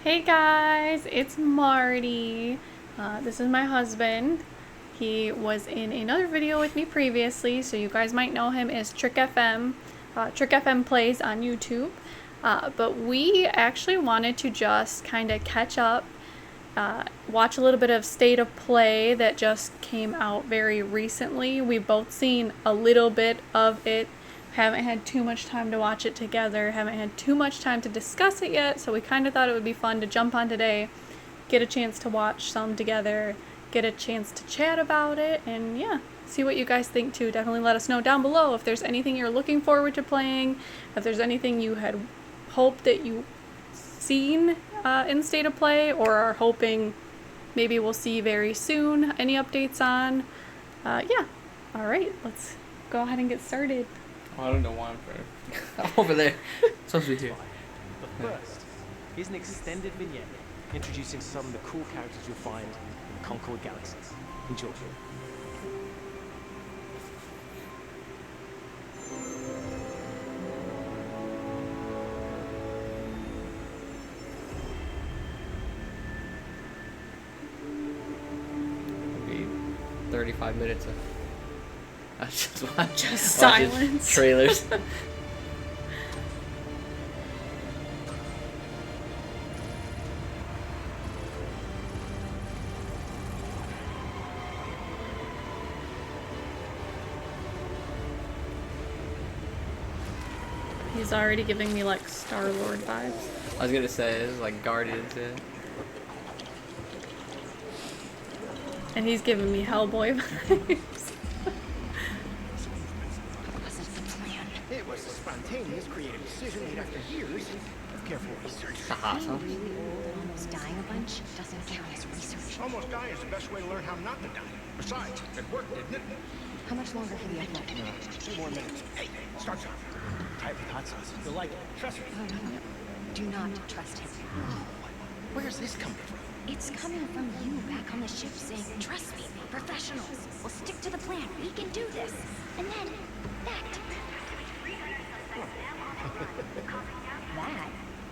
Hey guys, it's Marty. This is my husband. He was in another video with me previously, so you guys might know him as Trick FM. Trick FM plays on YouTube. But we actually wanted to just kind of catch up, watch a little bit of State of Play that just came out very recently. We've both seen a little bit of it. Haven't had too much time to watch it together, haven't had too much time to discuss it yet, so we kind of thought it would be fun to jump on today, get a chance to watch some together, get a chance to chat about it, and yeah, see what you guys think too. Definitely let us know down below if there's anything you're looking forward to playing, if there's anything you had hoped that you seen in State of Play, or are hoping maybe we'll see very soon. Any updates on? Yeah. Alright, let's go ahead and get started. I don't know why I'm there. I'm over there. It's supposed to be here. But first, here's an extended vignette introducing some of the cool characters you'll find in Concord Galaxies. Enjoy. Maybe 35 minutes of Just silence. Trailers. He's already giving me like Star-Lord vibes. I was gonna say, this is like Guardians, yeah. And he's giving me Hellboy vibes. It was a spontaneous, creative decision made after years of careful research. Haha, huh? Being really old and almost dying a bunch doesn't count as research. Almost die is the best way to learn how not to die. Besides, it worked, didn't it? How much longer have you left? 2 more minutes. Hey, start time. Try it with hot sauce. You'll like it. Trust me. No. Do not trust him. Where's this coming from? It's coming from you back on the ship saying, trust me, we're professionals. We'll stick to the plan. We can do this. And then, that. That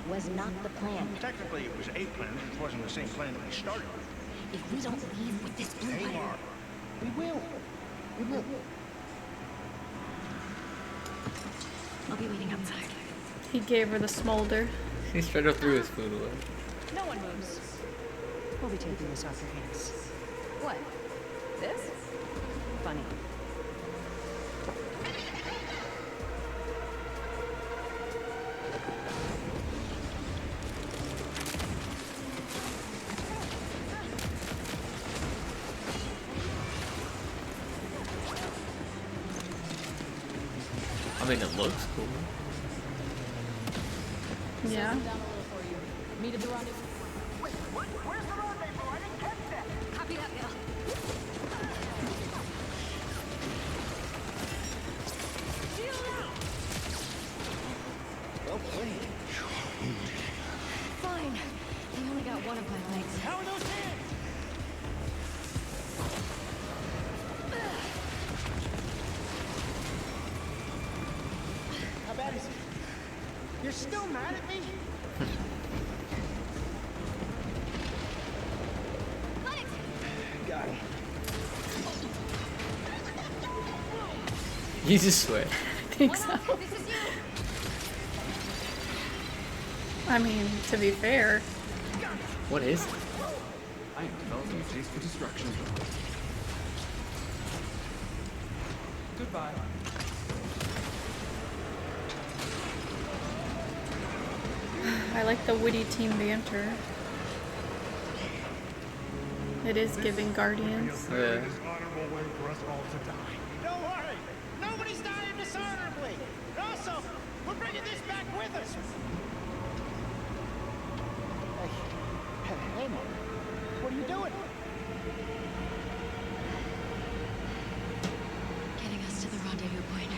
was not the plan. Technically, it was a plan. It wasn't the same plan that we started with. If we don't leave with this blue Hey, light, Mark. We will. We will. I'll be waiting outside. He gave her the smolder. He straight up threw his food away. No one moves. We'll be taking this off your hands. What? This? Funny. I mean, it looks cool. Yeah. Copy that, Bill. Well played. Fine. I only got one of my legs. How are those hands? How bad is it? You're still mad at me? Got him. You just swear. I think so. I mean, to be fair, What is it? I am developing a taste for destruction. Goodbye. I like the witty team banter. It is giving Guardians. Yeah. Don't worry. Nobody's dying dishonorably. And also, we're bringing this back with us. Hey, Mark. What are you doing? Getting us to the rendezvous point.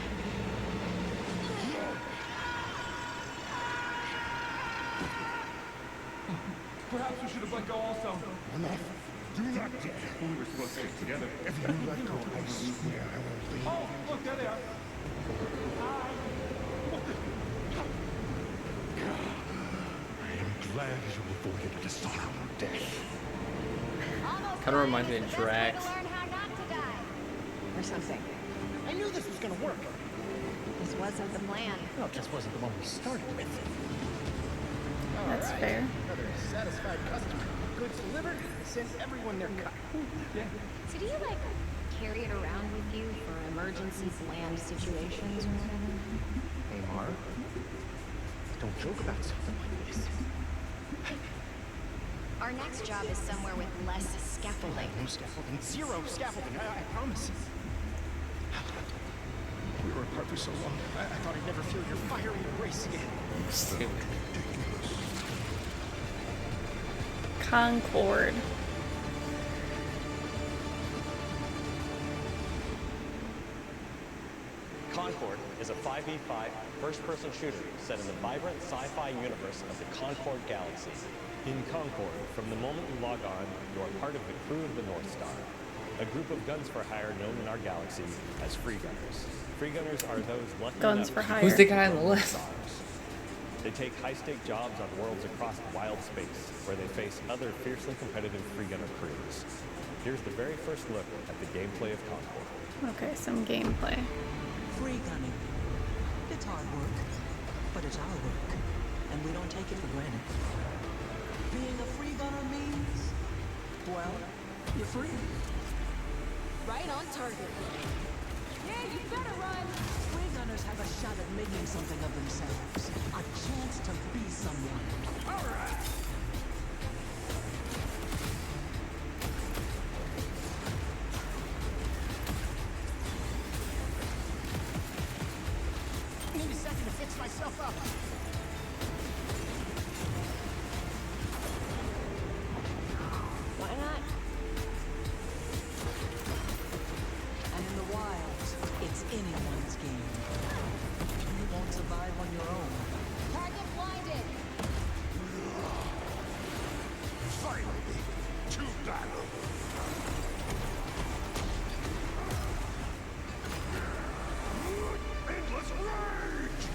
Perhaps we should have let go also. Enough. Do not dare. We were supposed to stick together. If you let go, I swear I will leave. Oh, look, there they are. I am glad you avoided a dishonorable death. Kind of reminds me of Drax. Or something. I knew this was gonna work. This wasn't the plan. Well, it just wasn't the one we started with. That's Alright, fair. Another satisfied customer. Goods delivered. Send everyone their cut. So do you, like, carry it around with you for emergency bland situations or whatever? Hey, Mark. Don't joke about something like this. Our next job is somewhere with less scaffolding. No scaffolding. Zero scaffolding. I promise. We were apart for so long. I thought I'd never feel your fiery embrace again. Stupid. Concord. Concord is a 5v5 first-person shooter set in the vibrant sci-fi universe of the Concord Galaxy. In Concord, from the moment you log on, you are part of the crew of the North Star, a group of guns for hire known in our galaxy as free gunners. Free gunners are those lucky Guns enough for to hire. Who's the guy on the left? They take high-stake jobs on worlds across wild space, where they face other fiercely competitive free gunner crews. Here's the very first look at the gameplay of Concord. Okay, some gameplay. Free gunning. It's hard work, but it's our work, and we don't take it for granted. Being a free gunner means, well, you're free. Right on target. Yeah, you better run. Free gunners have a shot at making something of themselves, a chance to be someone. All right. I need a second to fix myself up. Why not? And in the wilds, it's anyone's game. You won't survive on your own. Target blinded. Finally, to battle. Endless rage!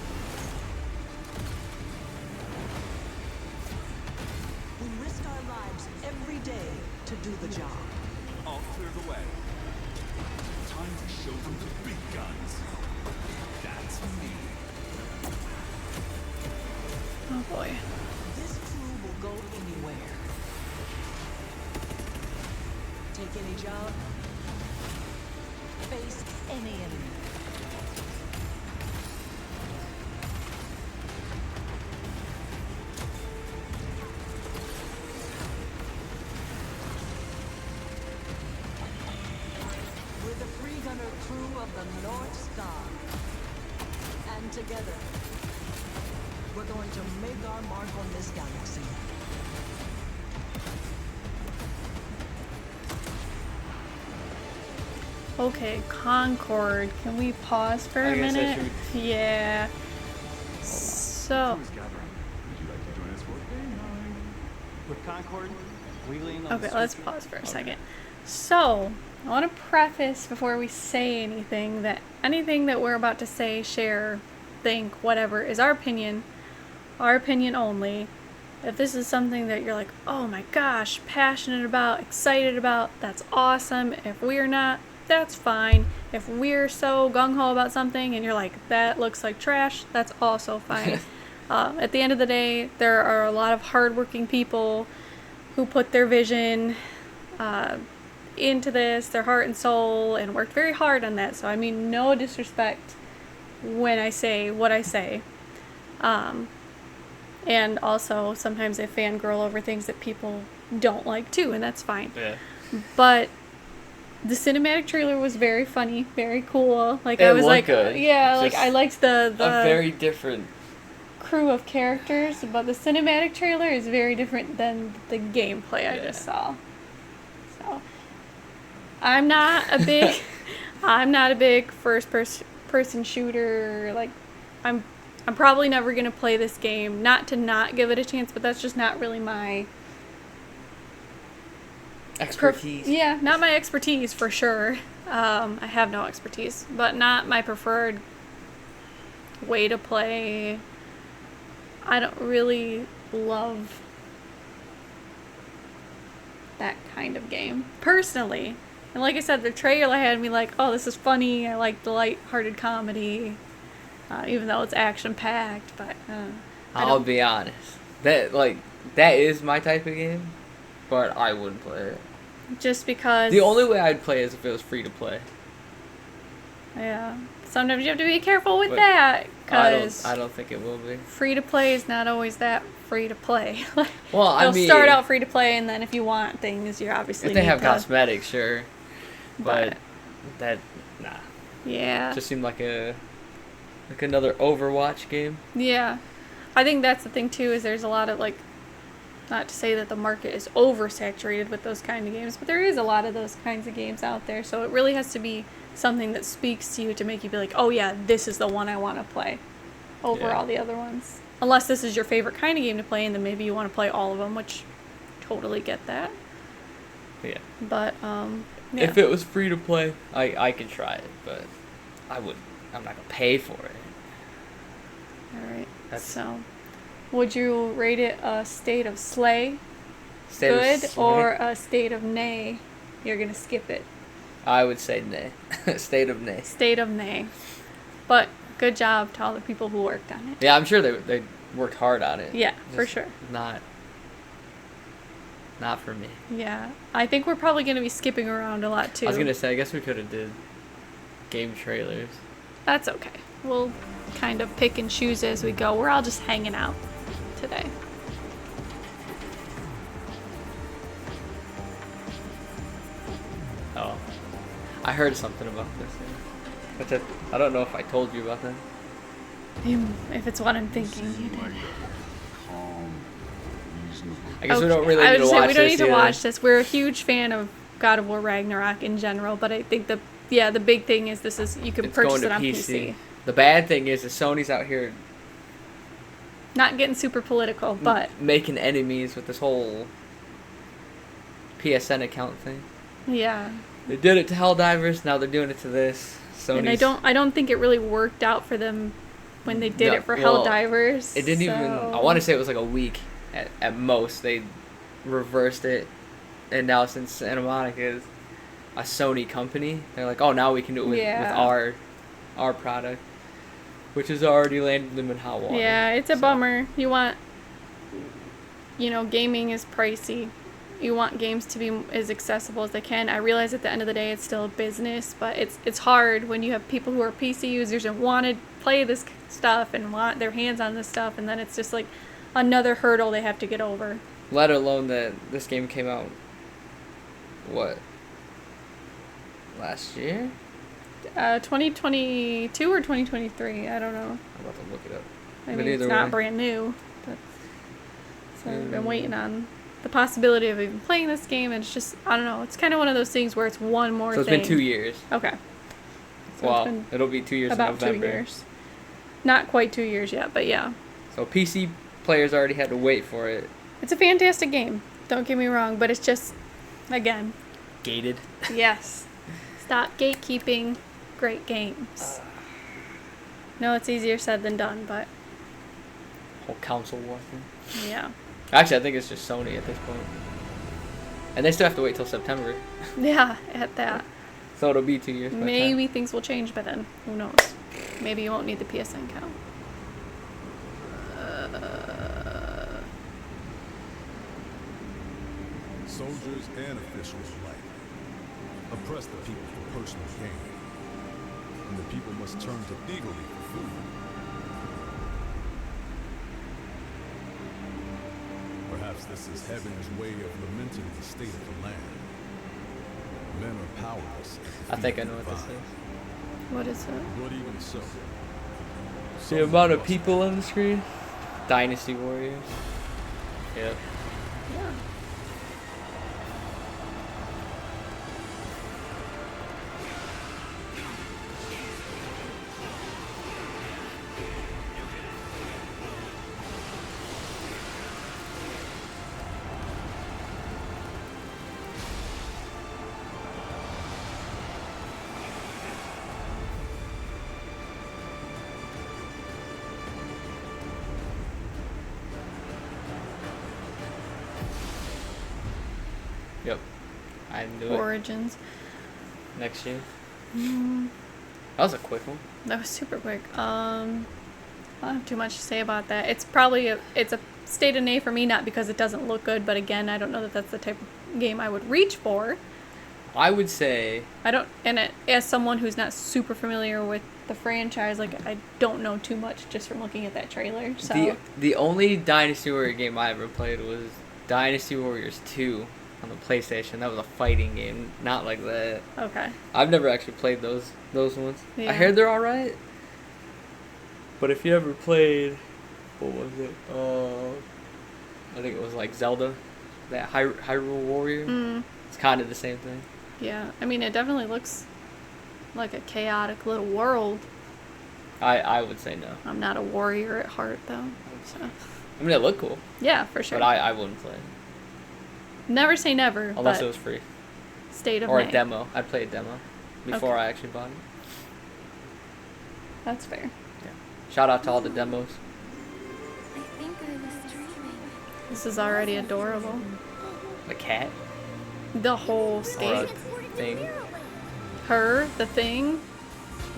We risk our lives every day to do the job. I'll clear the way. Time to show them the big guns. That's me. Oh boy. This crew will go anywhere. Take any job. Face any enemy. We're the free gunner crew of the North Star. And together, we're going to make our mark on this galaxy. Okay, Concord. Can we pause for a I guess I minute? Yeah. So, Who's gathering? Would you like to join us for game night? With Concord, wheeling on okay, the let's circuit. pause for a second. So, I want to preface before we say anything that anything that we're about to say, share, think, whatever, is our opinion only. If this is something that you're like, oh my gosh, passionate about, excited about, that's awesome. If we're not, that's fine. If we're so gung-ho about something and you're like, that looks like trash, that's also fine. At the end of the day, there are a lot of hardworking people who put their vision into this, their heart and soul, and worked very hard on that. So I mean no disrespect when I say what I say. And also sometimes I fangirl over things that people don't like too, and that's fine. Yeah. But the cinematic trailer was very funny, very cool. Like It I was looked like, good. yeah, like Just I liked the A very different. crew of characters, but the cinematic trailer is very different than the gameplay I just saw. So I'm not a big first person shooter. Like I'm probably never gonna play this game. Not to not give it a chance, but that's just not really my Expertise. yeah, not my expertise for sure. I have no expertise, but not my preferred way to play. I don't really love that kind of game, personally. And like I said, the trailer had me like, oh, this is funny. I like the light-hearted comedy, even though it's action-packed. But I'll be honest, that is my type of game, but I wouldn't play it. Just because The only way I'd play is if it was free to play. yeah, sometimes you have to be careful with But that because I don't think it will be. free to play is not always that free to play. Well, I They'll mean, start out free to play, and then if you want things, you obviously if they need have to, cosmetics, sure, but but that nah, yeah, just seemed like another Overwatch game. yeah. I think that's the thing too, is there's a lot of like, not to say that the market is oversaturated with those kind of games, but there is a lot of those kinds of games out there. So it really has to be something that speaks to you to make you be like, oh yeah, this is the one I want to play over Yeah. all the other ones. Unless this is your favorite kind of game to play, and then maybe you want to play all of them, which totally get that. Yeah. But yeah. If it was free to play, I could try it, but I'm not gonna pay for it. All right. That's- So, would you rate it a state of slay, State of good, slay? or a state of nay? You're gonna skip it. I would say nay. State of nay. State of nay. But good job to all the people who worked on it. Yeah, I'm sure they worked hard on it. Yeah, for Just sure. Not for me. Yeah, I think we're probably gonna be skipping around a lot too. I was gonna say, I guess we could have did game trailers. That's okay. We'll kind of pick and choose as we go. We're all just hanging out today. Oh, I heard something about this. Yeah. But I don't know if I told you about that. If it's what I'm thinking, you did. Calm, reasonable. I guess we Okay, don't really I need would to say watch we don't this need to either. watch this. We're a huge fan of God of War Ragnarok in general, but I think the big thing is you can It's purchase going it to on PC. PC. The bad thing is that Sony's out here Not getting super political, but making enemies with this whole PSN account thing. yeah. They did it to Helldivers, now they're doing it to this. Sony's, And I don't think it really worked out for them when they did No, it for well, Helldivers. It didn't even. I want to say it was like a week at most. They reversed it, and now since Santa Monica is a Sony company, they're like, oh, now we can do it with our product, which has already landed them in hot water. Yeah, it's a So, bummer. You want, gaming is pricey. You want games to be as accessible as they can. I realize at the end of the day it's still a business, but it's hard when you have people who are PC users and want to play this stuff and want their hands on this stuff, and then it's just like another hurdle they have to get over. Let alone that this game came out, what, last year? 2022 or 2023, I don't know. I'm about to look it up. I But mean, it's either not way. brand new. But, so I've been waiting on the possibility of even playing this game, and it's just, I don't know, it's kind of one of those things where it's one more So it's thing. been 2 years. Okay. So Well, it's been it'll be 2 years in about 2 November. years. Not quite 2 years yet, but yeah. So PC players already had to wait for it. It's a fantastic game. Don't get me wrong, but it's just, again, Gated. yes. Stop gatekeeping great games. No, it's easier said than done, but Whole console war thing. yeah. Actually, I think it's just Sony at this point. And they still have to wait till September. Yeah, at that. So it'll be 2 years by the time. Maybe things will change by then. Who knows? Maybe you won't need the PSN count. Soldiers and officials alike oppress the people for personal gain, and the people must turn to legally for food. Perhaps this is heaven's way of lamenting the state of the land. Men are powerless. at the I think feet I know of what this divine. is. What is it? But even so, The amount of people on the screen? Dynasty Warriors. Yep. Yeah. Yep. I knew it. Origins. Next year. Mm, That was a quick one. that was super quick. I don't have too much to say about that. It's probably it's a state of nay for me, not because it doesn't look good, but again, I don't know that that's the type of game I would reach for. I would say As someone who's not super familiar with the franchise, like I don't know too much just from looking at that trailer. So the only Dynasty Warrior game I ever played was Dynasty Warriors 2 on the PlayStation. That was a fighting game, not like that. okay. I've never actually played those ones. Yeah. I heard they're alright. But if you ever played, what was it? I think it was like Zelda, that Hyrule Warrior. Mm, It's kind of the same thing. yeah. I mean, it definitely looks like a chaotic little world. I would say no. I'm not a warrior at heart, though. So I mean, it looked cool, yeah, for sure. but I wouldn't play it. Never say never. Unless but it was free. State of Or May. a demo. I'd play a demo before Okay. I actually bought it. That's fair. Shout out to all the demos. I think I was dreaming. This is already adorable. A cat The whole or a scape. thing. Her, the thing,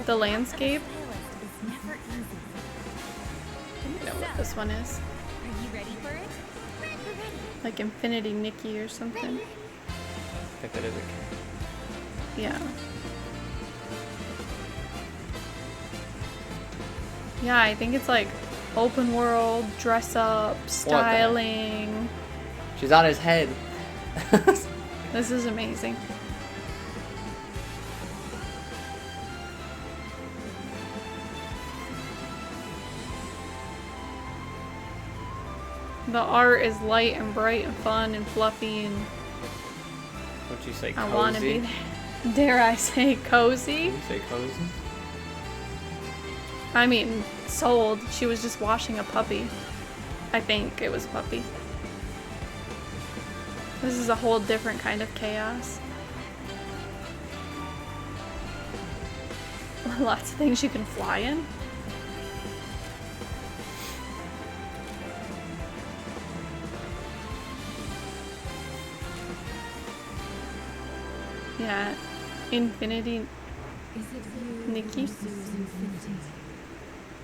the landscape. It's never easy. I don't know what this one is. Are you ready for it? We're ready. Like Infinity Nikki or something. I think that is a cat. Yeah. Yeah, I think it's like open world, dress up, styling. She's on his head. This is amazing. The art is light and bright and fun and fluffy, and Would you say cozy? I want to be there. Dare I say cozy? Would you say cozy? I mean, sold. She was just washing a puppy. I think it was a puppy. This is a whole different kind of chaos. Lots of things you can fly in. Yeah, Infinity Is it you Nikki. who pursues infinity?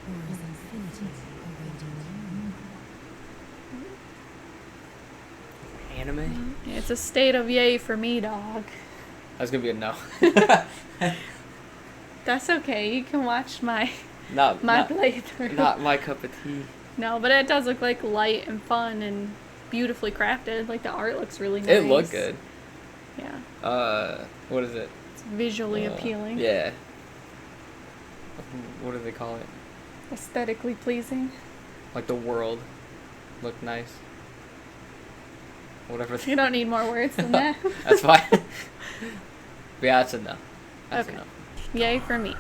Or is infinity awaiting you? Anime? It's a state of yay for me, dog. That's gonna be a no. That's okay. You can watch my not playthrough. not my cup of tea. No, but it does look like light and fun and beautifully crafted. Like the art looks really nice. It looked good. Yeah. What is it? It's visually appealing. Yeah. What do they call it? Aesthetically pleasing. Like the world looked nice. Whatever. You don't need more words than that. That's fine. Yeah, that's a no. That's Okay. a no. Yay for me.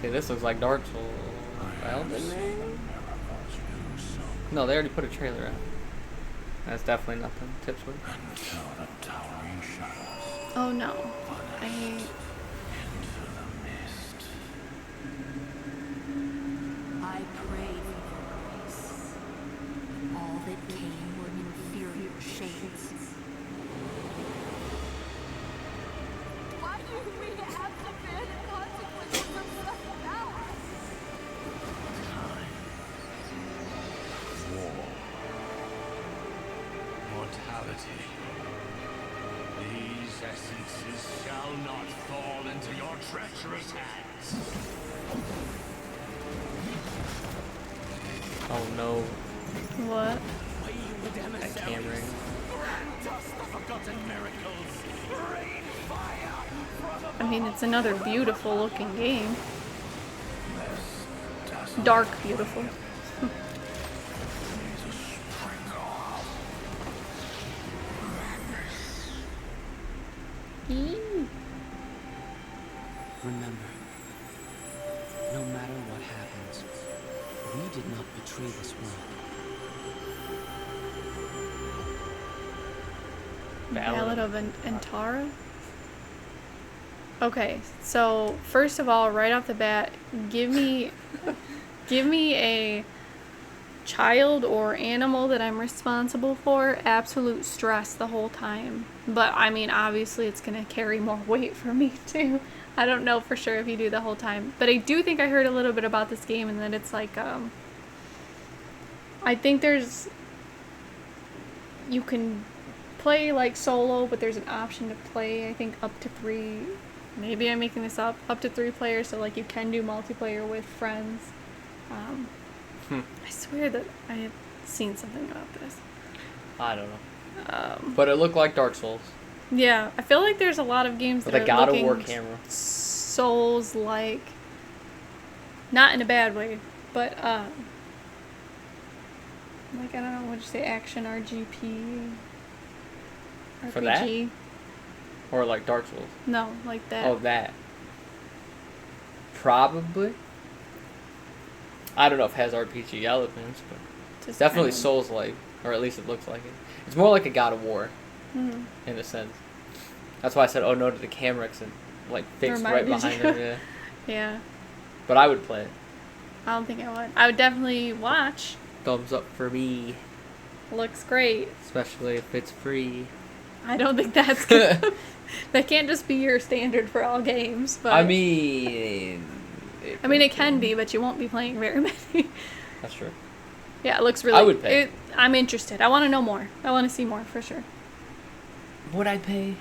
See, this looks like Dark Souls. Elden Ring? No, they already put a trailer out. That's definitely nothing. Tips with. Until the towering shadows Oh no. I into the mist. I pray for your grace. All that came were inferior shades. Why do we have to bear the consequences of such power? War. Mortality. These essences shall not fall into your treacherous hands. Oh no. what? That camera. I mean, it's another beautiful looking game. Dark beautiful. Eee. Remember, no matter what happens, we did not betray this world. Ballad of Antara? Okay, so first of all, right off the bat, give me a child or animal that I'm responsible for, absolute stress the whole time. But I mean, obviously it's gonna carry more weight for me too. I don't know for sure if you do the whole time, but I do think I heard a little bit about this game and that it's like I think you can play like solo, but there's an option to play I think up to 3, maybe I'm making this up to 3 players, so like you can do multiplayer with friends. I swear that I had seen something about this. I don't know. But it looked like Dark Souls. Yeah, I feel like there's a lot of games with that a are God of looking War camera. Souls-like. Not in a bad way, but like, I don't know, what'd you say, action RPG? For that? Or like Dark Souls? No, like that. Oh, that. Probably. I don't know if it has RPG elements, but it's definitely Souls-like, or at least it looks like it. It's more like a God of War, in a sense. That's why I said, oh no, to the camera, because it like fixed right behind it. Yeah. Yeah. But I would play it. I don't think I would. I would definitely watch. Thumbs up for me. Looks great. Especially if it's free. I don't think that's good. That can't just be your standard for all games. But I mean, it can be, but you won't be playing very many. That's true. Yeah, it looks really. I would pay. I'm interested. I want to know more. I want to see more for sure. Would I pay?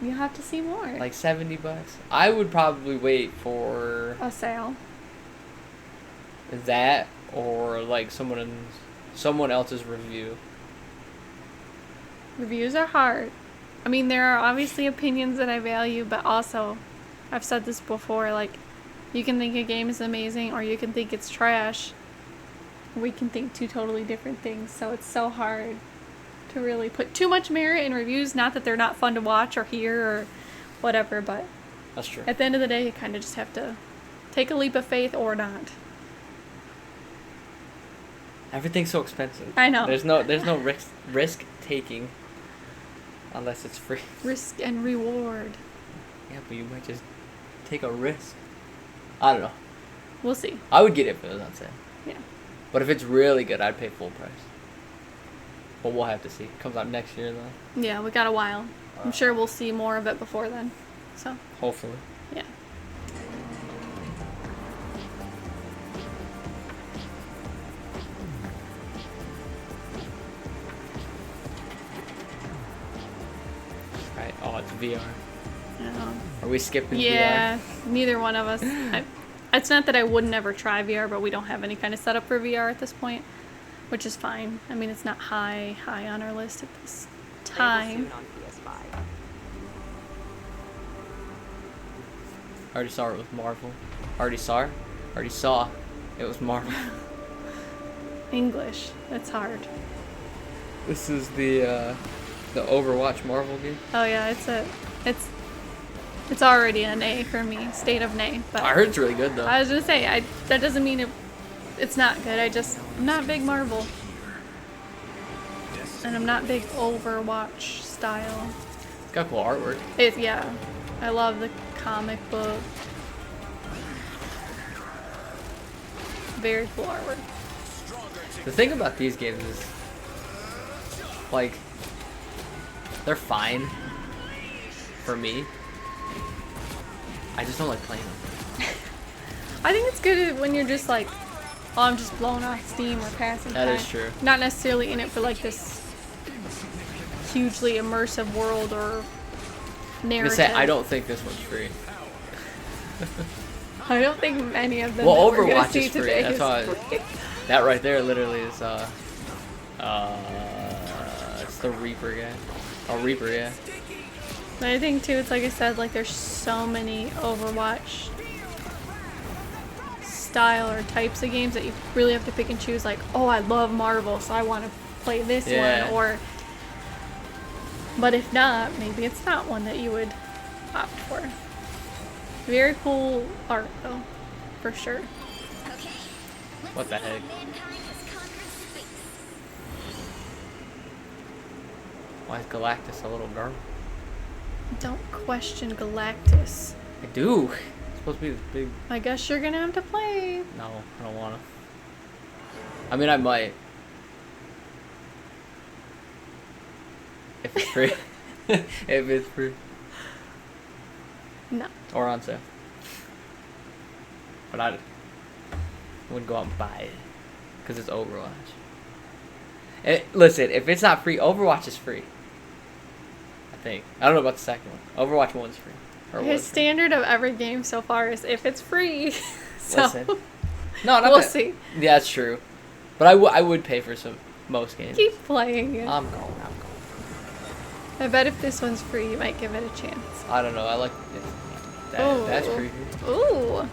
You have to see more. Like $70? I would probably wait for a sale. That or like someone else's review. Reviews are hard. I mean, there are obviously opinions that I value, but also, I've said this before, like, you can think a game is amazing or you can think it's trash. We can think 2 totally different things, so it's so hard to really put too much merit in reviews. Not that they're not fun to watch or hear or whatever, but that's true. At the end of the day, you kind of just have to take a leap of faith or not. Everything's so expensive. I know. There's no risk taking unless it's free. Risk and reward. Yeah, but you might just take a risk. I don't know. We'll see. I would get it if it was on sale. Yeah. But if it's really good, I'd pay full price. But we'll have to see. It comes out next year, though. Yeah, we got a while. I'm sure we'll see more of it before then. So. Hopefully. Yeah. Right. Oh, it's VR. Yeah. Are we skipping VR? Yeah, neither one of us. It's not that I would never try VR, but we don't have any kind of setup for VR at this point, which is fine. I mean, it's not high on our list at this time. I already saw it with Marvel. Already saw it was Marvel. English. That's hard. This is the Overwatch Marvel game. Oh yeah, it's already an A for me, state of nay. But I heard it's really good though. I was gonna say that doesn't mean it's not good. I'm not big Marvel, and I'm not big Overwatch style. It's got cool artwork. Yeah, I love the comic book. Very cool artwork. The thing about these games is, like, they're fine for me. I just don't like playing them. I think it's good when you're just like, oh, I'm just blowing off steam or passing time. That is true. Not necessarily in it for like this hugely immersive world or narrative. I don't think this one's free. I don't think any of them. Well, that we're gonna Overwatch see is free. today That's is why free. that right there literally is it's the Reaper guy. Oh, Reaper, yeah. But I think too, it's like I said, like there's so many Overwatch style or types of games that you really have to pick and choose. Like, oh, I love Marvel, so I want to play this one. Or, but if not, maybe it's not one that you would opt for. Very cool art though, for sure. What the heck? Why is Galactus a little girl? Don't question Galactus. I do. It's supposed to be this big. I guess you're gonna have to play. No, I don't wanna. I mean, I might. If it's free. If it's free. No. Or on sale. But I wouldn't go out and buy it. Because it's Overwatch. Listen, if it's not free, Overwatch is free. I think. I don't know about the second one. Overwatch 1's free. His standard of every game so far is if it's free. So Listen. No, not we'll that. see. Yeah, that's true. But I would pay for most games. Keep playing it. I'm going. I bet if this one's free, you might give it a chance. I don't know. I like it. That's creepy. Ooh.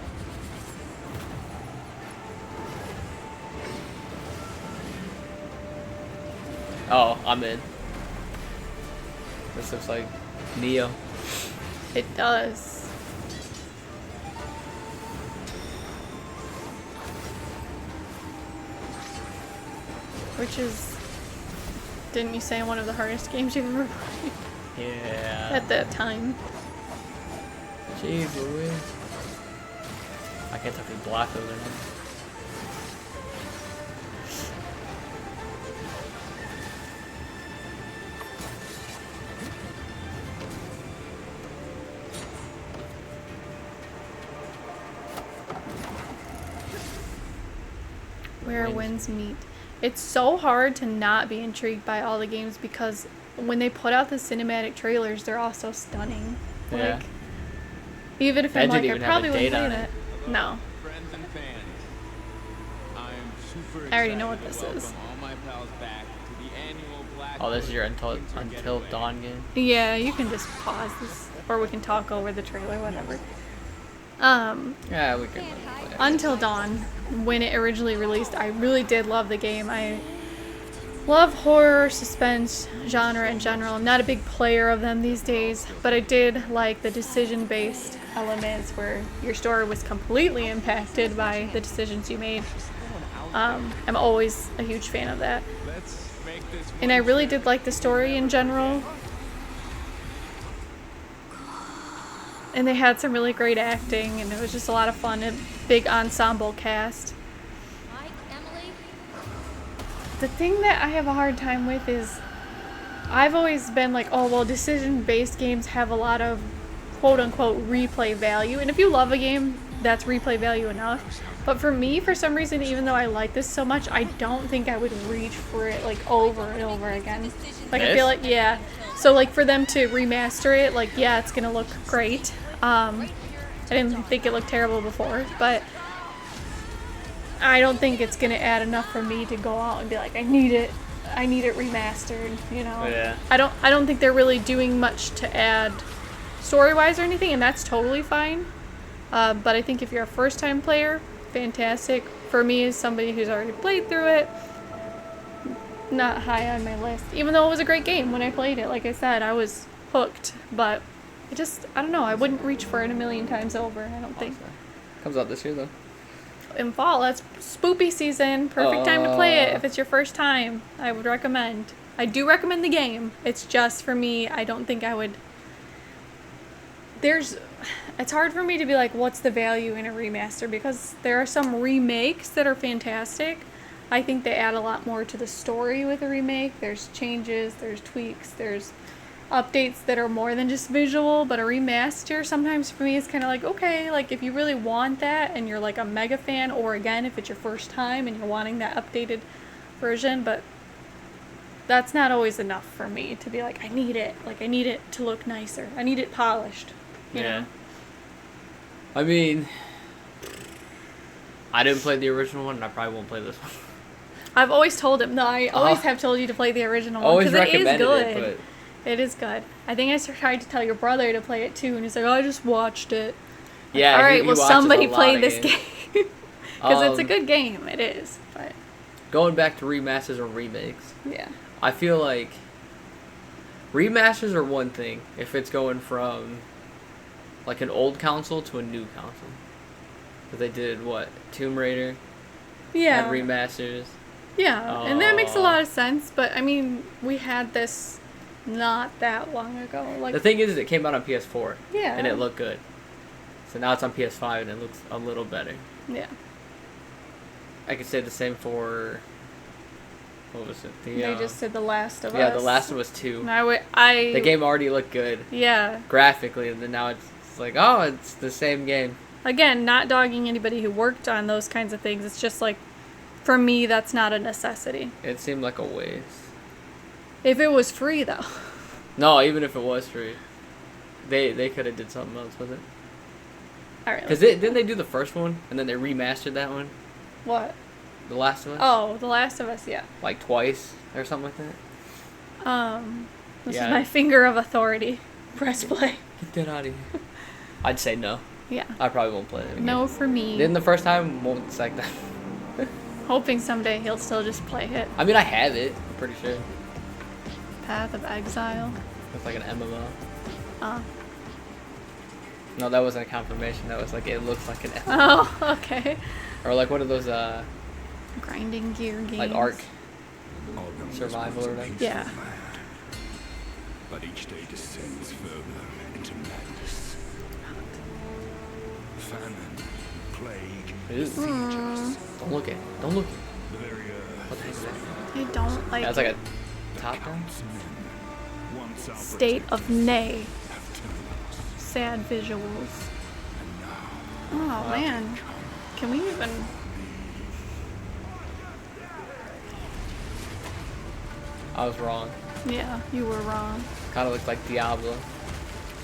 Oh, I'm in. This looks like Neo. It does. Which is, didn't you say, one of the hardest games you've ever played? Yeah. At that time. Jeez Louise. I can't tell if it's black or not. Where winds meet. It's so hard to not be intrigued by all the games because when they put out the cinematic trailers, they're all so stunning. Yeah. Like, even if That I'm like, didn't I even have probably a wouldn't date play on it. No. Friends and fans, I am super I already know excited what to this is. welcome all my pals back to the annual Black Oh, this is your Until Getaway. Dawn game? Yeah, you can just pause this, or we can talk over the trailer, whatever. Yeah, we can. Play. Until Dawn, when it originally released, I really did love the game. I love horror, suspense, genre in general. I'm not a big player of them these days, but I did like the decision-based elements where your story was completely impacted by the decisions you made. I'm always a huge fan of that. Let's make this And I really did like the story in general. And they had some really great acting, and it was just a lot of fun. A big ensemble cast. Mike, Emily? The thing that I have a hard time with is I've always been like, oh, well, decision-based games have a lot of quote-unquote replay value. And if you love a game, that's replay value enough. But for me, for some reason, even though I like this so much, I don't think I would reach for it like over and over again. Like, I feel like, yeah. So like for them to remaster it, like, yeah, it's gonna look great. I didn't think it looked terrible before, but I don't think it's gonna add enough for me to go out and be like, I need it remastered, you know. Yeah. I don't think they're really doing much to add story-wise or anything, and that's totally fine. But I think if you're a first-time player, fantastic. For me, as somebody who's already played through it, not high on my list. Even though it was a great game when I played it, like I said, I was hooked. But I don't know, I wouldn't reach for it a million times over, I don't think. Comes out this year though. In fall, that's spoopy season. Perfect time to play it if it's your first time. I would recommend. I do recommend the game. It's just for me, I don't think I would. It's hard for me to be like, what's the value in a remaster? Because there are some remakes that are fantastic. I think they add a lot more to the story with a remake. There's changes, there's tweaks, there's updates that are more than just visual, but a remaster sometimes for me is kind of like, okay, like if you really want that and you're like a mega fan, or again, if it's your first time and you're wanting that updated version, but that's not always enough for me to be like, I need it to look nicer. I need it polished, you know? I mean, I didn't play the original one, and I probably won't play this one. I've always told him, no, I always have told you to play the original one, Always because it is recommended good. it, It is good. I think I tried to tell your brother to play it too, and he's like, oh, I just watched it. Yeah. All right, he well, watches somebody a lot play of this games. game. Because it's a good game. It is. But Going back to remasters or remakes, yeah. I feel like remasters are one thing if it's going from like an old console to a new console. Because they did, what, Tomb Raider? Yeah. Had remasters. Yeah, and that makes a lot of sense, but I mean, we had this not that long ago. Like, The thing is, it came out on PS4. Yeah. And it looked good. So now it's on PS5 and it looks a little better. Yeah. I could say the same for, what was it? They just did The Last of Us. Yeah, The Last of Us 2. And the game already looked good. Yeah. Graphically, and then now it's like, oh, it's the same game. Again, not dogging anybody who worked on those kinds of things. It's just like, for me, that's not a necessity. It seemed like a waste. If it was free, though. No, even if it was free, they could have did something else with it. All right. Because didn't they do the first one and then they remastered that one? What? The Last of Us. Oh, The Last of Us. Yeah. Like twice or something like that. This is my finger of authority. Press play. Get that out of here. I'd say no. Yeah. I probably won't play it again. No for me. Then the first time won't like that. Hoping someday he'll still just play it. I mean, I have it. I'm pretty sure. Path of Exile. It's like an MMO. Oh. No, that wasn't a confirmation. That was like, it looks like an MMO. Oh, okay. Or like one of those grinding gear games. like Ark Survival or whatever. Yeah. But each day descends further into madness. Famine, plague, besiege. Don't look at it. Don't look at it. The very What the heck is that? I don't like That's like a top down? State of Nay. Sad visuals. Oh man. Can we even... I was wrong. Yeah, you were wrong. Kind of looked like Diablo.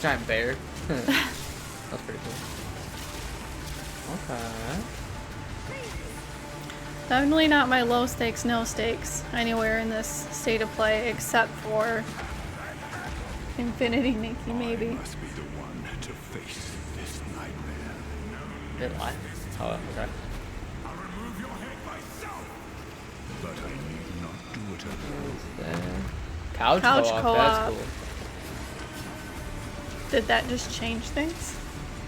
Giant bear. That's pretty cool. Okay. Definitely not my low stakes, no stakes anywhere in this state of play except for Infinity Nikki, maybe. Must be the one to face this nightmare. Did I? Oh, okay. I'll remove your head myself. But I need not do it alone. Couch co-op. co-op. That's cool. Did that just change things?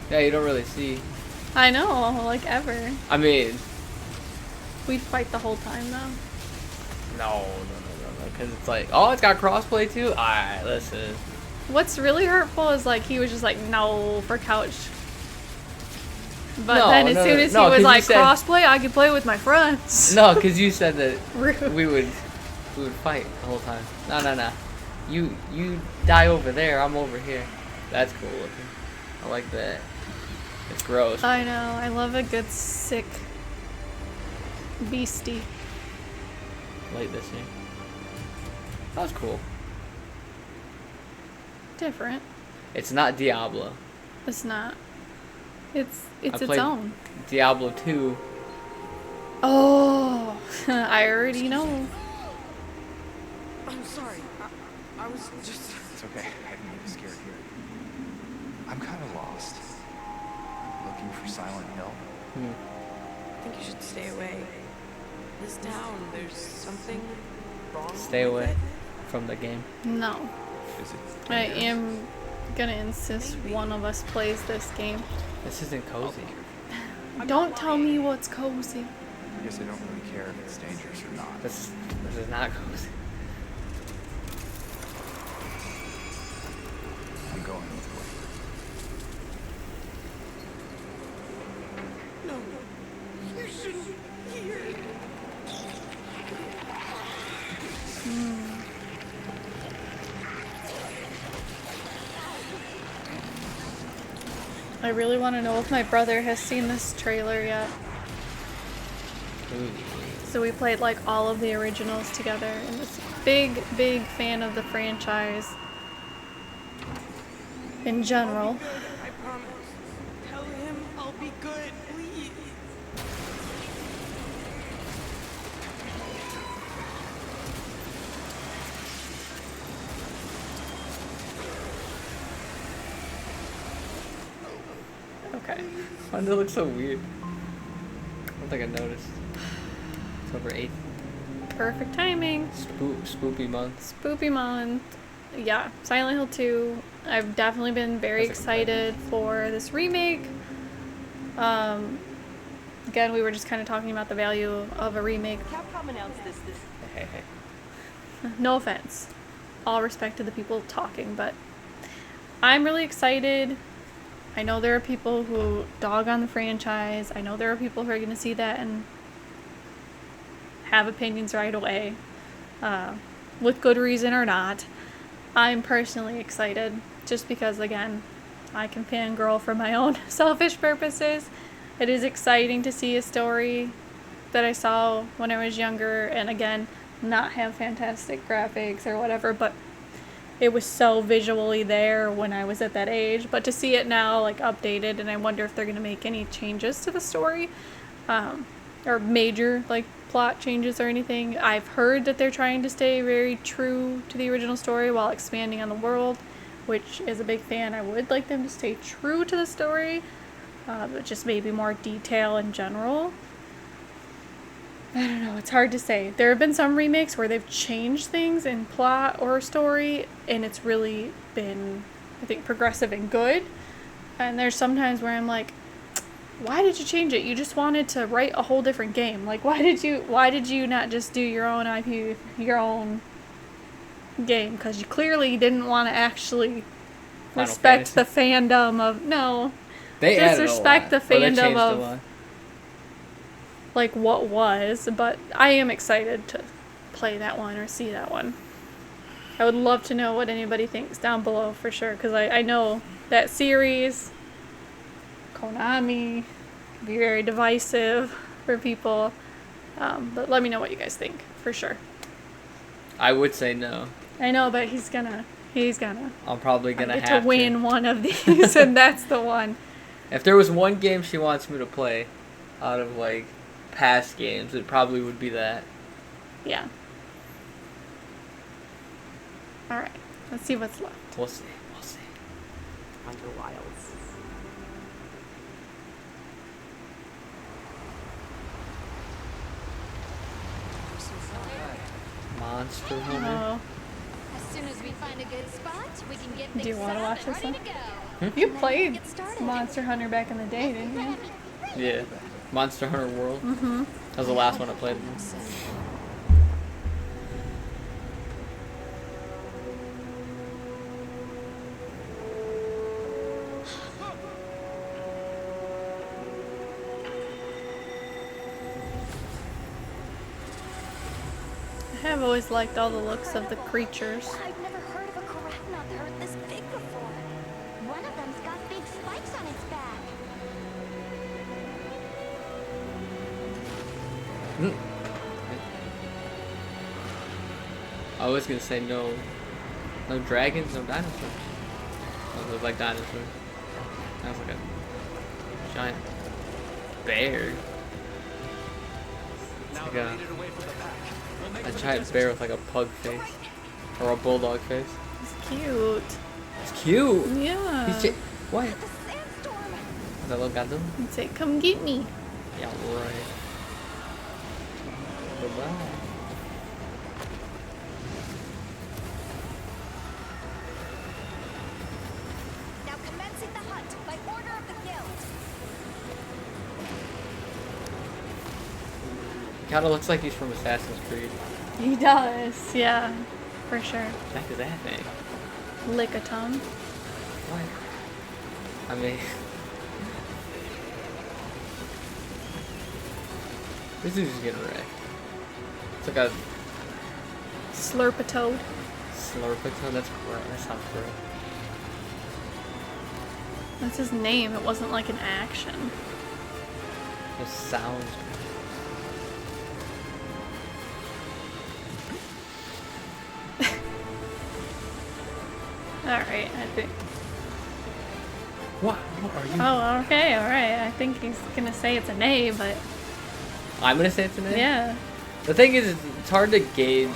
Yeah, you don't really see. I know, like ever. I mean, We'd fight the whole time though. no, because it's like, oh, it's got crossplay too. Alright, listen. What's really hurtful is like he was just like no for couch. But No, then as no, soon no, as no, he 'cause was you like said- crossplay, I could play with my friends. No, because you said that Rude. we would fight the whole time. No. You die over there. I'm over here. That's cool looking. I like that. It's gross. I know. I love a good sick beastie. Late this year. That was cool. Different. It's not Diablo. It's not. It's its played own. Diablo 2. Oh, I already know. I'm sorry. I was just... It's okay. I didn't mean to scare you. I'm kind of lost. Looking for Silent Hill. I think you should stay away. This town, there's something wrong Stay with away it. from the game. No. Is it? I am gonna insist one of us plays this game. This isn't cozy. Don't tell me what's cozy. I guess I don't really care if it's dangerous or not. This is not cozy. I'm going with you. No, you shouldn't hear. I really want to know if my brother has seen this trailer yet. Ooh. So we played like all of the originals together, and this big fan of the franchise in general. I promise. Tell him I'll be good, please. Okay. Why does it look so weird? I don't think I noticed. It's over 8. Perfect timing. Spoopy month. Spoopy month. Yeah, Silent Hill 2. I've definitely been very That's excited for this remake. Again, we were just kind of talking about the value of a remake. Capcom announced this. Hey. No offense. All respect to the people talking, but I'm really excited. I know there are people who dog on the franchise. I know there are people who are going to see that and have opinions right away, with good reason or not. I'm personally excited just because, again, I can fangirl for my own selfish purposes. It is exciting to see a story that I saw when I was younger, and again, not have fantastic graphics or whatever, but it was so visually there when I was at that age. But to see it now, like, updated, and I wonder if they're going to make any changes to the story, or major, like, plot changes or anything. I've heard that they're trying to stay very true to the original story while expanding on the world, which is a big fan. I would like them to stay true to the story, but just maybe more detail in general. I don't know, it's hard to say. There have been some remakes where they've changed things in plot or story, and it's really been, I think, progressive and good. And there's sometimes where I'm like, why did you change it? You just wanted to write a whole different game. Like, why did you not just do your own IP, your own game? Because you clearly didn't want to actually respect the fandom of, no. They disrespect the fandom of of, like, what was. But I am excited to play that one or see that one. I would love to know what anybody thinks down below for sure, because I know that series, Konami, can be very divisive for people. But let me know what you guys think for sure. I would say no. I know, but he's gonna. I'm probably gonna get have to win one of these, and that's the one. If there was one game she wants me to play, out of like past games, it probably would be that. Yeah. All right. Let's see what's left. We'll see. Hunter Wilds. Monster Hunter. Oh. As soon as we find a good spot, we can get Do you want to watch this one? Hmm? You played Monster Hunter back in the day, didn't you? Yeah. Monster Hunter World. Mm-hmm. That was the last one I played. I have always liked all the looks of the creatures. I've never heard of a Karachnoth that hurt this big before. One of them's got big spikes on its back. I was gonna say no dragons, no dinosaurs. Those look like dinosaurs. That was like a giant bear. It's like a giant bear with like a pug face or a bulldog face. It's cute. It's cute. Yeah. He's what? Is that little Godzilla? He'd say, "Come get me." Yeah, right. Bye-bye. Now commencing the hunt by order of the guild. Kinda looks like he's from Assassin's Creed. He does, yeah, for sure. Back to that thing. Lick a tongue. What? I mean, this dude's just getting wrecked. It's like a Slurp a toad. Slurpito. That's gross. That sounds gross. That's his name. It wasn't like an action. It sounds. Alright, I think. What are you? Oh, okay, alright. I think he's gonna say it's an A, but. I'm gonna say it's an A? Yeah. The thing is, it's hard to gauge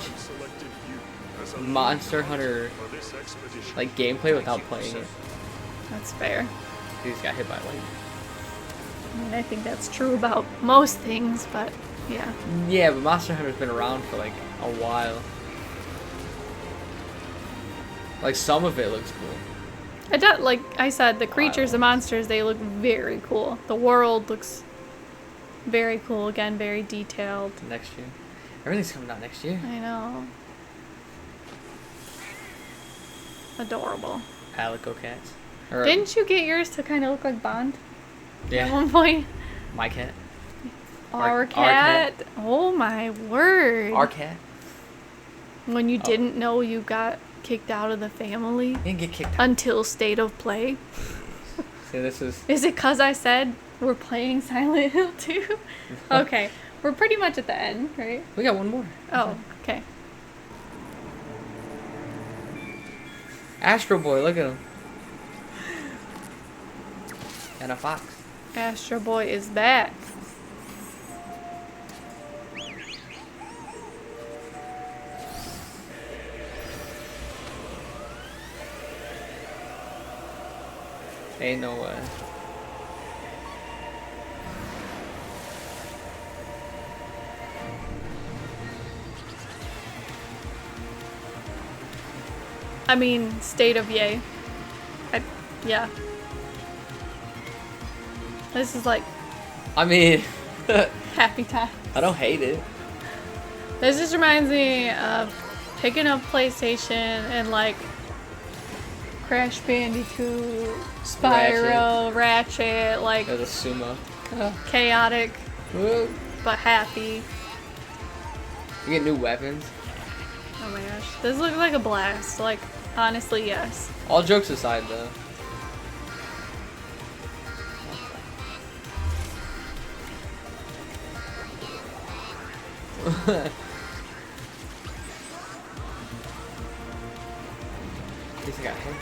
Monster Hunter like gameplay without playing it. That's fair. He just got hit by lightning. I mean, I think that's true about most things, but yeah. Yeah, but Monster Hunter's been around for like a while. Like some of it looks cool. I don't, like I said, the creatures, the monsters, they look very cool. The world looks very cool. Again, very detailed. Next year. Everything's coming out next year. I know. Adorable. Calico cats. Or, Didn't you get yours to kind of look like Bond? Yeah. At one point? My cat. Our cat. Oh my word. Our cat. When you didn't know you got kicked out of the family. You didn't get kicked out. Until State of Play. See, this is... Is it because I said we're playing Silent Hill 2? Okay. We're pretty much at the end, right? We got one more. Oh, okay. Astro Boy, look at him. And a fox. Astro Boy is back. Ain't no way. I mean, State of Yay. Yeah. This is like... I mean... happy time. I don't hate it. This just reminds me of picking up PlayStation and like Crash Bandicoot, Spyro, Ratchet, like there's a sumo. Chaotic, Woo. But happy. You get new weapons. Oh my gosh, this looks like a blast. Like, honestly, yes. All jokes aside, though. At least I got him.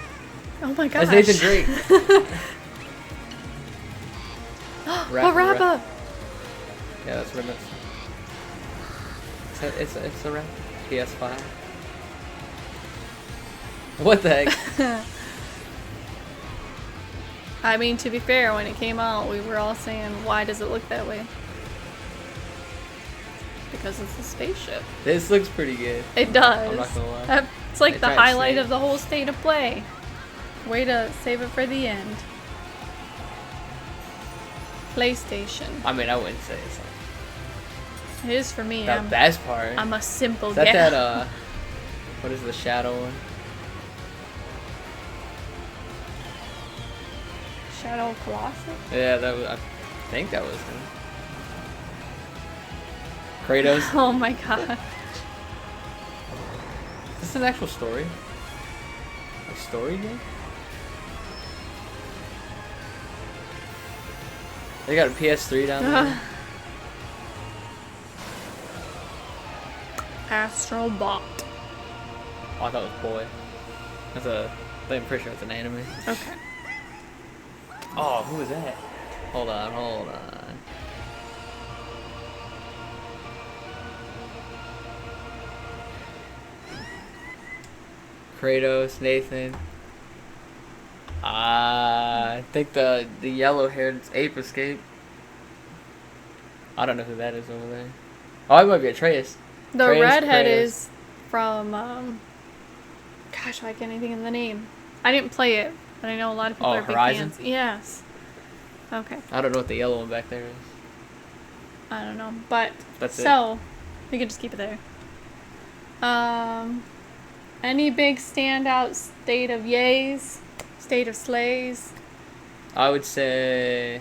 Oh my gosh. That's Nathan Drake. Barabba! Yeah, that's what I meant. It's a rap. PS5. What the heck? I mean, to be fair, when it came out, we were all saying, why does it look that way? Because it's a spaceship. This looks pretty good. It does. I'm not gonna lie. It's like the highlight of the whole State of Play. Way to save it for the end. PlayStation. I mean, I wouldn't say it's like... It is for me. The best part. I'm a simple Is that gal. that, what is the shadow one? Shadow Colossus? Yeah, that was, I think that was him. Kratos. Oh my god. Is this an actual story? A story game? They got a PS3 down there. Astro Bot. Oh, I thought it was boy. I'm pretty sure it's an anime. Okay. Oh, who was that? Hold on. Kratos, Nathan. I think the yellow-haired ape escaped. I don't know who that is over there. Oh, it might be Atreus. The Atreus, redhead Kratos. is from, gosh, why can't I think of the name? I didn't play it, but I know a lot of people are big Horizon? fans. Yes. Okay. I don't know what the yellow one back there is. I don't know, but That's so we can just keep it there. Any big standout State of Yays, State of Slays? I would say...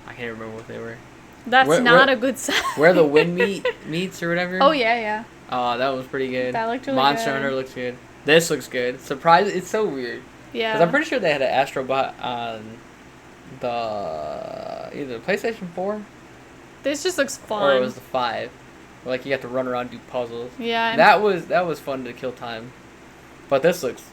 I can't remember what they were. That's not a good sign. Where the wind meets or whatever? Oh, yeah. Oh, that was pretty good. That looked really Monster good. Hunter looks good. This looks good. Surprise! It's so weird. Yeah. Because I'm pretty sure they had an Astrobot on the either PlayStation 4 This just looks fun. or it was the 5. Like you got to run around and do puzzles. Yeah. That was fun to kill time. But this looks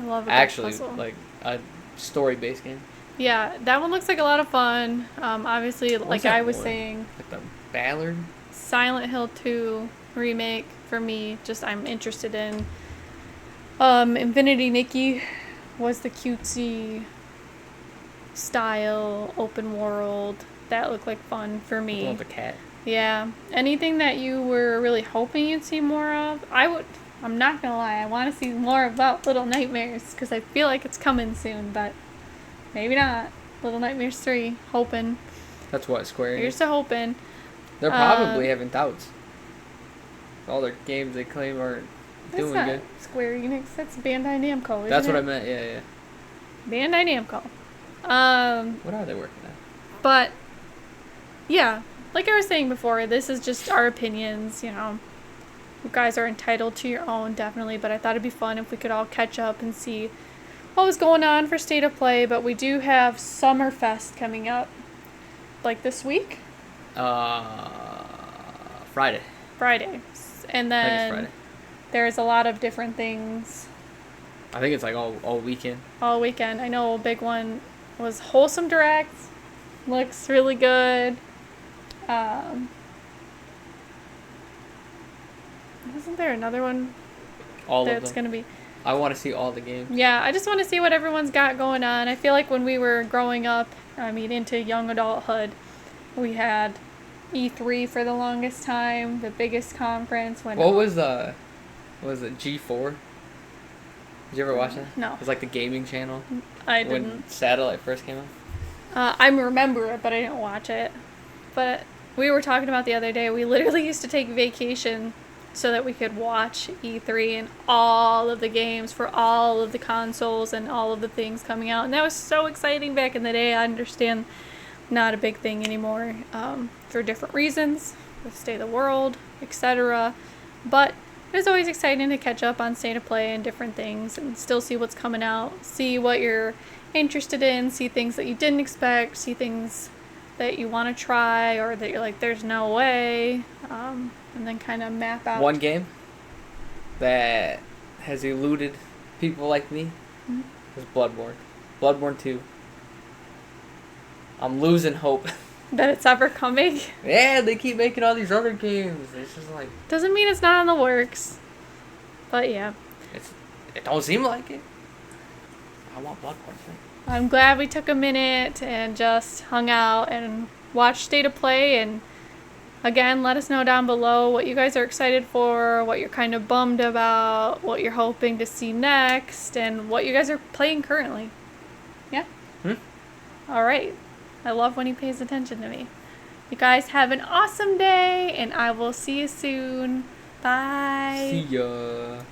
I love it. actually like a story-based game. Yeah, that one looks like a lot of fun. Obviously, like I was saying, like the Ballard. Silent Hill 2 remake for me. Just I'm interested in. Infinity Nikki was the cutesy style open world that looked like fun for me. The one with the cat. Yeah, anything that you were really hoping you'd see more of, I'm not gonna lie, I want to see more about Little Nightmares because I feel like it's coming soon, but maybe not. Little Nightmares 3, hoping. That's what Square. Here's to hoping. They're probably having doubts. All their games they claim aren't doing That's not good. Square Enix, that's Bandai Namco, isn't That's what it? I meant. Yeah. Bandai Namco. What are they working But yeah, like I was saying before, this is just our opinions, you know. You guys are entitled to your own, definitely, but I thought it'd be fun if we could all catch up and see what was going on for State of Play. But we do have Summerfest coming up, like this week. Friday. Friday, and I think it's then Friday. there's a lot of different things. I think it's like all weekend. All weekend. I know a big one was Wholesome Direct. Looks really good. Wasn't there another one All of that's them. going to be... I want to see all the games. Yeah, I just want to see what everyone's got going on. I feel like when we were growing up, I mean, into young adulthood, we had E3 for the longest time, the biggest conference. When What was it, G4? Did you ever watch that? No. It was like the gaming channel. I When didn't. satellite first came out. I remember it, but I didn't watch it. But we were talking about the other day, we literally used to take vacation so that we could watch E3 and all of the games for all of the consoles and all of the things coming out. And that was so exciting back in the day. I understand not a big thing anymore for different reasons, with State of the World, etc. But it was always exciting to catch up on State of Play and different things and still see what's coming out, see what you're interested in, see things that you didn't expect, see things that you want to try or that you're like, there's no way, and then kind of map out. One game that has eluded people like me is Bloodborne. Bloodborne 2. I'm losing hope. That it's ever coming. Yeah, they keep making all these other games. It's just like... Doesn't mean it's not in the works. But yeah. It don't seem like it. I want Bloodborne 2. I'm glad we took a minute and just hung out and watched State of Play. And again, let us know down below what you guys are excited for, what you're kind of bummed about, what you're hoping to see next, and what you guys are playing currently. Yeah? All right. I love when he pays attention to me. You guys have an awesome day, and I will see you soon. Bye. See ya.